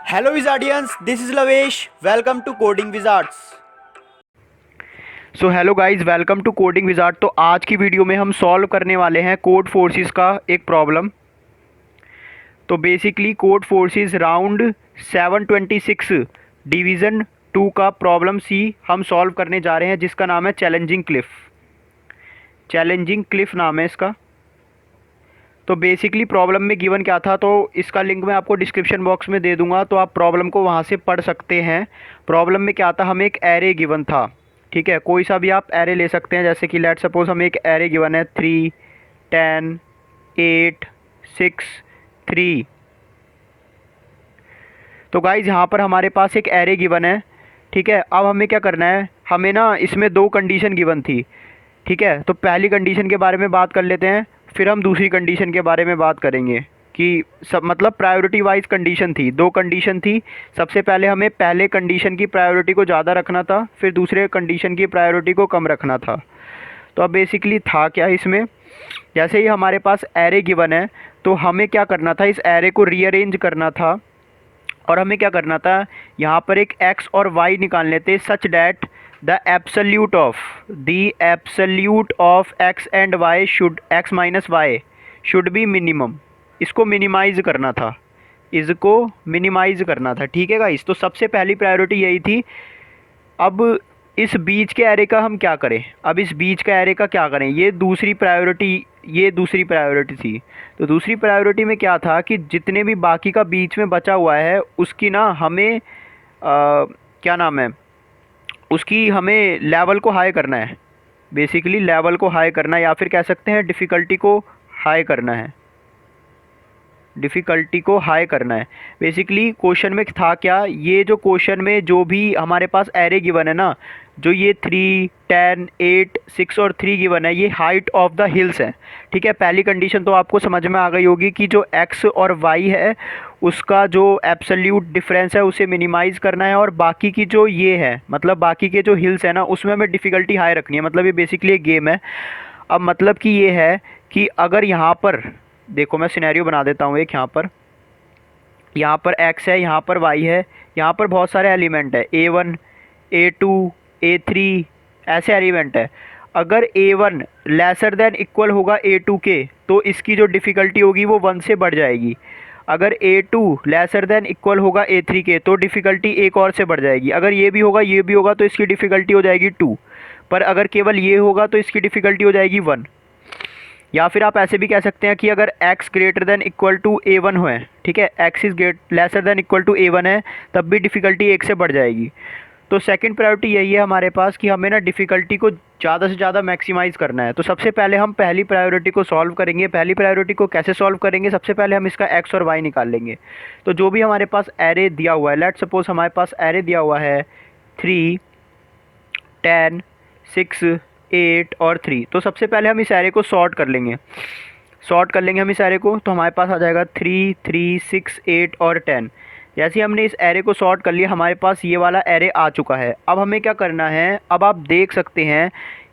Hello Wizardians, this is Lavesh. Welcome to Coding Wizards. So hello guys, welcome to Coding Wizard. तो आज की video में हम solve करने वाले हैं कोड फोर्सेस का एक प्रॉब्लम। तो basically code forces round 726 division 2 का प्रॉब्लम सी हम सॉल्व करने जा रहे हैं, जिसका नाम है चैलेंजिंग क्लिफ। चैलेंजिंग क्लिफ नाम है इसका। तो बेसिकली प्रॉब्लम में गिवन क्या था, तो इसका लिंक मैं आपको डिस्क्रिप्शन बॉक्स में दे दूंगा, तो आप प्रॉब्लम को वहाँ से पढ़ सकते हैं। प्रॉब्लम में क्या था, हमें एक एरे गिवन था। ठीक है, कोई सा भी आप एरे ले सकते हैं। जैसे कि लेट सपोज हमें एक एरे गिवन है 3, 10, 8, 6, 3। तो गाइज यहाँ पर हमारे पास एक एरे गिवन है। ठीक है, अब हमें क्या करना है, हमें ना इसमें दो कंडीशन गिवन थी। ठीक है, तो पहली कंडीशन के बारे में बात कर लेते हैं, फिर हम दूसरी कंडीशन के बारे में बात करेंगे कि सब मतलब प्रायोरिटी वाइज कंडीशन थी। दो कंडीशन थी। सबसे पहले हमें पहले कंडीशन की प्रायोरिटी को ज़्यादा रखना था, फिर दूसरे कंडीशन की प्रायोरिटी को कम रखना था। तो अब बेसिकली था क्या इसमें, जैसे ही हमारे पास एरे गिवन है तो हमें क्या करना था, इस एरे को रीअरेंज करना था। और हमें क्या करना था, यहाँ पर एक x और y निकाल लेते such that the absolute of x and y should x minus why should be minimum. इसको मिनिमाइज़ करना था, इसको मिनिमाइज़ करना था। ठीक है गाइस, तो सबसे पहली प्रायोरिटी यही थी। अब इस बीच के एरे का हम क्या करें, अब इस बीच का एरे का क्या करें, ये दूसरी प्रायोरिटी थी। तो दूसरी प्रायोरिटी में क्या था कि जितने भी बाकी का बीच में बचा हुआ है उसकी ना हमें क्या नाम है, उसकी हमें लेवल को हाई करना है। बेसिकली लेवल को हाई करना है, या फिर कह सकते हैं डिफ़िकल्टी को हाई करना है। डिफ़िकल्टी को हाई करना है। बेसिकली क्वेश्चन में था क्या, ये जो क्वेश्चन में जो भी हमारे पास एरे गिवन है ना, जो ये 3, 10, 8, 6 और 3 गिवन है, ये हाइट ऑफ द हिल्स है। ठीक है, पहली कंडीशन तो आपको समझ में आ गई होगी कि जो x और y है उसका जो एब्सोल्यूट डिफरेंस है उसे मिनिमाइज़ करना है, और बाकी की जो ये है मतलब बाकी के जो हिल्स है ना उसमें हमें डिफ़िकल्टी हाई रखनी है। मतलब ये बेसिकली एक गेम है। अब मतलब कि ये है कि अगर यहाँ पर देखो, मैं सिनेरियो बना देता हूँ एक। यहाँ पर x है, यहाँ पर y है, यहाँ पर बहुत सारे एलिमेंट है A1, A2, A3 ऐसे एलिमेंट है। अगर A1 लेसर देन इक्वल होगा A2 के तो इसकी जो डिफ़िकल्टी होगी वो 1 से बढ़ जाएगी। अगर A2 लेसर देन इक्वल होगा A3 के तो डिफ़िकल्टी एक और से बढ़ जाएगी। अगर ये भी होगा तो इसकी डिफ़िकल्टी हो जाएगी 2। पर अगर केवल ये होगा तो इसकी डिफ़िकल्टी हो जाएगी 1। या फिर आप ऐसे भी कह सकते हैं कि अगर x greater than equal to A1 है, ठीक है, x is lesser than equal to A1 है, तब भी डिफ़िकल्टी 1 से बढ़ जाएगी। तो सेकंड प्रायोरिटी यही है हमारे पास कि हमें ना डिफ़िकल्टी को ज़्यादा से ज़्यादा मैक्सिमाइज़ करना है। तो सबसे पहले हम पहली प्रायोरिटी को सॉल्व करेंगे। पहली प्रायोरिटी को कैसे सॉल्व करेंगे, सबसे पहले हम इसका x और y निकाल लेंगे। तो जो भी हमारे पास एरे दिया हुआ है, लेट सपोज हमारे पास एरे दिया हुआ है 3, 10, 6, 8 और 3। तो सबसे पहले हम इस एरे को सॉर्ट कर लेंगे हम इस एरे को। तो हमारे पास आ जाएगा 3, 3, 6, 8 और 10। जैसे ही हमने इस एरे को सॉर्ट कर लिया, हमारे पास ये वाला एरे आ चुका है। अब हमें क्या करना है, अब आप देख सकते हैं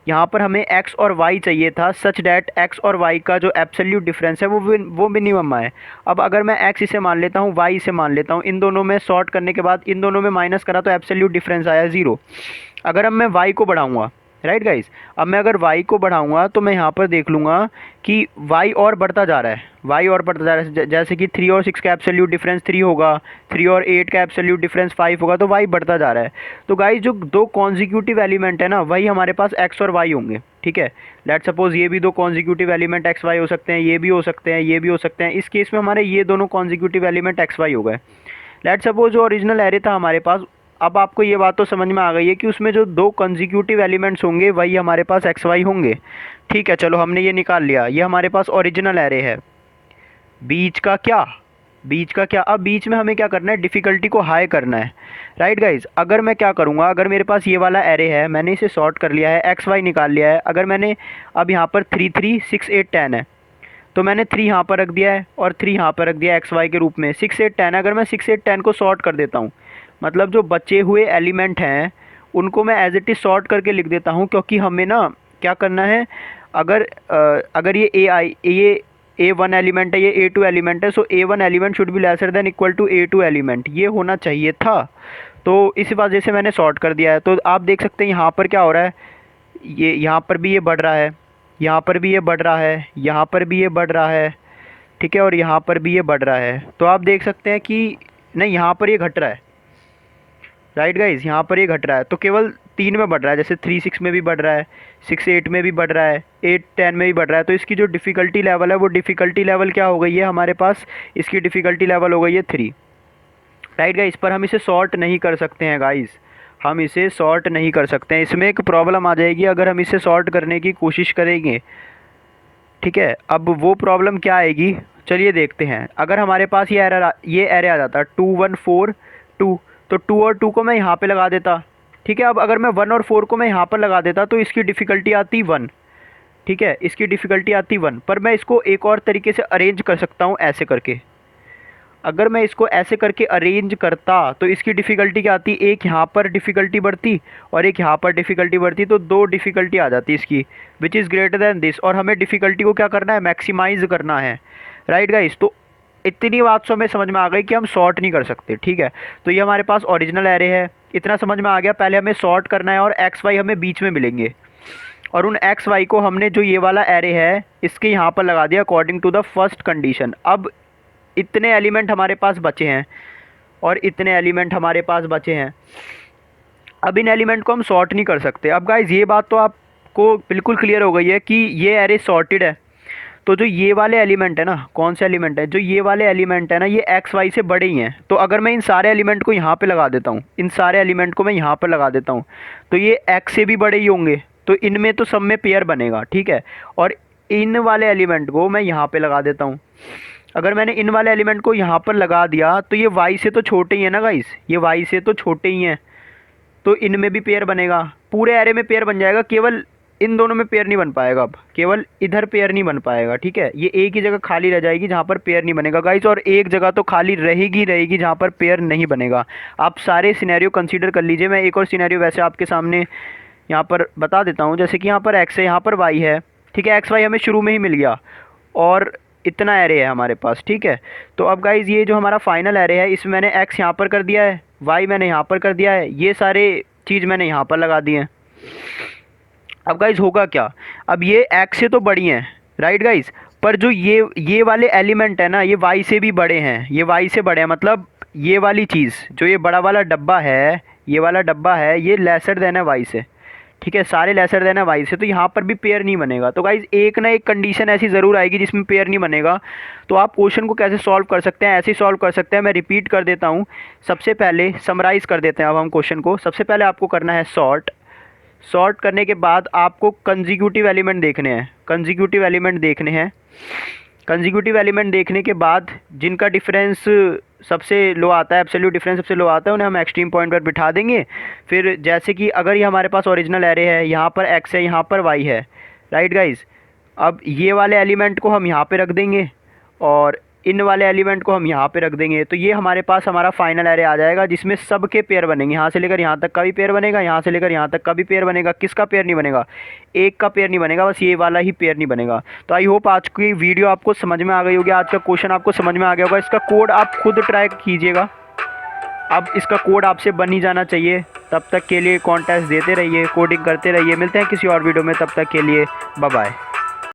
यहाँ पर हमें x और y चाहिए था सच डैट x और y का जो एब्सोल्यूट डिफरेंस है वो मिनिमम आए। अब अगर मैं x इसे मान लेता हूँ, y इसे मान लेता हूँ, इन दोनों में सॉर्ट करने के बाद इन दोनों में माइनस करा तो एब्सोल्यूट डिफरेंस आया 0। अगर अब मैं y को बढ़ाऊँगा, राइट गाइस, अब मैं अगर y को बढ़ाऊंगा तो मैं यहाँ पर देख लूँगा कि y और बढ़ता जा रहा है। जैसे कि 3 और 6 का एब्सोल्यूट डिफरेंस 3 होगा, 3 और 8 का एब्सोल्यूट डिफरेंस 5 होगा, तो y बढ़ता जा रहा है। तो गाइस जो दो कॉन्जिक्यूटिव एलिमेंट है ना, वही हमारे पास x और y होंगे। ठीक है, लेट सपोज ये भी दो कॉन्जिक्यूटिव एलिमेंट x y हो सकते हैं, ये भी हो सकते हैं, ये भी हो सकते हैं। इस केस में हमारे ये दोनों कॉन्जिक्यूटिव एलिमेंट x y हो गए। लेट सपोज जो ओरिजिनल एरे था हमारे पास, अब आपको ये बात तो समझ में आ गई है कि उसमें जो दो कंसेक्यूटिव एलिमेंट्स होंगे वही हमारे पास एक्स वाई होंगे। ठीक है, चलो हमने ये निकाल लिया, ये हमारे पास ओरिजिनल एरे है। बीच का क्या, अब बीच में हमें क्या करना है, डिफ़िकल्टी को हाई करना है, राइट गाइज। अगर मैं क्या करूँगा, अगर मेरे पास ये वाला एरे है, मैंने इसे सॉर्ट कर लिया है, एक्स वाई निकाल लिया है। अगर मैंने अब यहाँ पर 3, 3, 6, 8, 10 है, तो मैंने 3 यहाँ पर रख दिया है और 3 यहाँ पर रख दिया है एक्स वाई के रूप में। 6, 8, 10, अगर मैं 6, 8, 10 को सॉर्ट कर देता हूँ, मतलब जो बचे हुए एलिमेंट हैं उनको मैं एज इट इज़ सॉर्ट करके लिख देता हूँ, क्योंकि हमें ना क्या करना है, अगर ये A1 एलिमेंट है, ये A2 एलिमेंट है, so A1 element should be lesser than equal to A2 element, ये होना चाहिए था। तो इस वजह से मैंने सॉर्ट कर दिया है। तो आप देख सकते हैं यहाँ पर क्या हो रहा है, ये यहाँ पर भी ये बढ़ रहा है, यहाँ पर भी ये बढ़ रहा है, यहाँ पर भी ये बढ़ रहा है, ठीक है, और यहाँ पर भी ये बढ़ रहा है। तो आप देख सकते हैं कि नहीं, यहाँ पर ये घट रहा है, राइट गाइज, यहाँ पर ये घट रहा है। तो केवल 3 में बढ़ रहा है, जैसे 3 6 में भी बढ़ रहा है, 6 8 में भी बढ़ रहा है, 8 10 में भी बढ़ रहा है। तो इसकी जो डिफ़िकल्टी लेवल है वो डिफ़िकल्टी लेवल क्या हो गई है हमारे पास, इसकी डिफ़िकल्टी लेवल हो गई है 3, राइट गाइज। पर हम इसे सॉर्ट नहीं कर सकते हैं गाइज, हम इसे सॉर्ट नहीं कर सकते हैं, इसमें एक प्रॉब्लम आ जाएगी अगर हम इसे सॉर्ट करने की कोशिश करेंगे, ठीक है। अब वो प्रॉब्लम क्या आएगी, चलिए देखते हैं। अगर हमारे पास ये एरे आ जाता 2 1 4 2, तो 2 और 2 को मैं यहाँ पे लगा देता, ठीक है। अब अगर मैं 1 और 4 को मैं यहाँ पर लगा देता तो इसकी डिफ़िकल्टी आती 1, ठीक है, इसकी डिफ़िकल्टी आती 1। पर मैं इसको एक और तरीके से अरेंज कर सकता हूँ ऐसे करके। अगर मैं इसको ऐसे करके अरेंज करता तो इसकी डिफ़िकल्टी क्या आती, एक यहाँ पर डिफ़िकल्टी बढ़ती और एक यहाँ पर डिफ़िकल्टी बढ़ती, तो 2 डिफ़िकल्टी आ जाती इसकी, which is greater than this. और हमें डिफ़िकल्टी को क्या करना है, मैक्सिमाइज़ करना है, राइट गाइस। तो इतनी बात हमें समझ में आ गई कि हम सॉर्ट नहीं कर सकते, ठीक है। तो ये हमारे पास ओरिजिनल एरे है, इतना समझ में आ गया। पहले हमें सॉर्ट करना है और एक्स वाई हमें बीच में मिलेंगे, और उन एक्स वाई को हमने जो ये वाला एरे है इसके यहाँ पर लगा दिया according to the first condition. अब इतने एलिमेंट हमारे पास बचे हैं और इतने एलिमेंट हमारे पास बचे हैं। अब इन एलिमेंट को हम सॉर्ट नहीं कर सकते। अब गाइज ये बात तो आपको बिल्कुल क्लियर हो गई है कि ये एरे सॉर्टेड है। तो जो ये वाले एलिमेंट है ना, कौन से एलिमेंट है, जो ये वाले एलिमेंट है ना, ये एक्स वाई से बड़े ही हैं। तो अगर मैं इन सारे एलिमेंट को यहाँ पे लगा देता हूँ, इन सारे एलिमेंट को मैं यहाँ पर लगा देता हूँ, तो ये एक्स से भी बड़े ही होंगे, तो इनमें तो सब में पेयर बनेगा, ठीक है। और इन वाले एलिमेंट को मैं यहाँ पे लगा देता हूँ। अगर मैंने इन वाले एलिमेंट को यहाँ पर लगा दिया तो ये वाई से तो छोटे ही है ना गाइस, ये वाई से तो छोटे ही हैं, तो इनमें भी पेयर बनेगा, पूरे एरे में पेयर बन जाएगा, केवल इन दोनों में पेयर नहीं बन पाएगा। अब केवल इधर पेयर नहीं बन पाएगा, ठीक है। ये एक ही जगह खाली रह जाएगी जहाँ पर पेयर नहीं बनेगा गाइस, और एक जगह तो खाली रहेगी जहाँ पर पेयर नहीं बनेगा। आप सारे सिनेरियो कंसीडर कर लीजिए। मैं एक और सिनेरियो वैसे आपके सामने यहाँ पर बता देता हूँ। जैसे कि यहाँ पर एक्स है, यहाँ पर वाई है, ठीक है। एक्स वाई हमें शुरू में ही मिल गया और इतना एरे है हमारे पास, ठीक है। तो अब गाइज़ ये जो हमारा फाइनल एरे है, इसमें मैंने एक्स यहाँ पर कर दिया है, वाई मैंने यहाँ पर कर दिया है, ये सारे चीज़ मैंने यहाँ पर लगा दिए हैं। अब गाइज़ होगा क्या, अब ये एक्स से तो बड़ी हैं, राइट गाइज़, पर जो ये वाले एलिमेंट है ना, ये वाई से भी बड़े हैं, ये वाई से बड़े हैं। मतलब ये वाली चीज़, जो ये बड़ा वाला डब्बा है, ये वाला डब्बा है, ये लेसर देन है वाई से, ठीक है, सारे लेसर देन है वाई से। तो यहाँ पर भी पेयर नहीं बनेगा। तो गाइज एक ना एक कंडीशन ऐसी ज़रूर आएगी जिसमें पेयर नहीं बनेगा। तो आप क्वेश्चन को कैसे सॉल्व कर सकते हैं, ऐसे ही सॉल्व कर सकते हैं। मैं रिपीट कर देता हूँ, सबसे पहले समराइज़ कर देते हैं अब हम क्वेश्चन को। सबसे पहले आपको करना है सॉर्ट करने के बाद आपको कंजिक्यूटिव एलिमेंट देखने हैं, कंजिक्यूटिव एलिमेंट देखने के बाद जिनका डिफरेंस सबसे लो आता है, एब्सोल्यूट डिफरेंस सबसे लो आता है, उन्हें हम एक्सट्रीम पॉइंट पर बिठा देंगे। फिर जैसे कि अगर ये हमारे पास ओरिजिनल एरे है, यहाँ पर एक्स है, यहाँ पर वाई है, राइट गाइज। अब ये वाले एलिमेंट को हम यहाँ पे रख देंगे और इन वाले एलिमेंट को हम यहाँ पे रख देंगे। तो ये हमारे पास हमारा फाइनल एरे आ जाएगा जिसमें सबके पेयर बनेंगे। यहाँ से लेकर यहाँ तक का भी पेयर बनेगा, यहाँ से लेकर यहाँ तक का भी पेयर बनेगा। किसका पेयर नहीं बनेगा, एक का पेयर नहीं बनेगा, बस ये वाला ही पेयर नहीं बनेगा। तो आई होप आज की वीडियो आपको समझ में आ गई होगी, आज का क्वेश्चन आपको समझ में आ गया होगा। इसका कोड आप खुद ट्राई कीजिएगा, अब इसका कोड आपसे बन ही जाना चाहिए। तब तक के लिए कॉन्टेस्ट देते रहिए, कोडिंग करते रहिए। मिलते हैं किसी और वीडियो में, तब तक के लिए बाय बाय।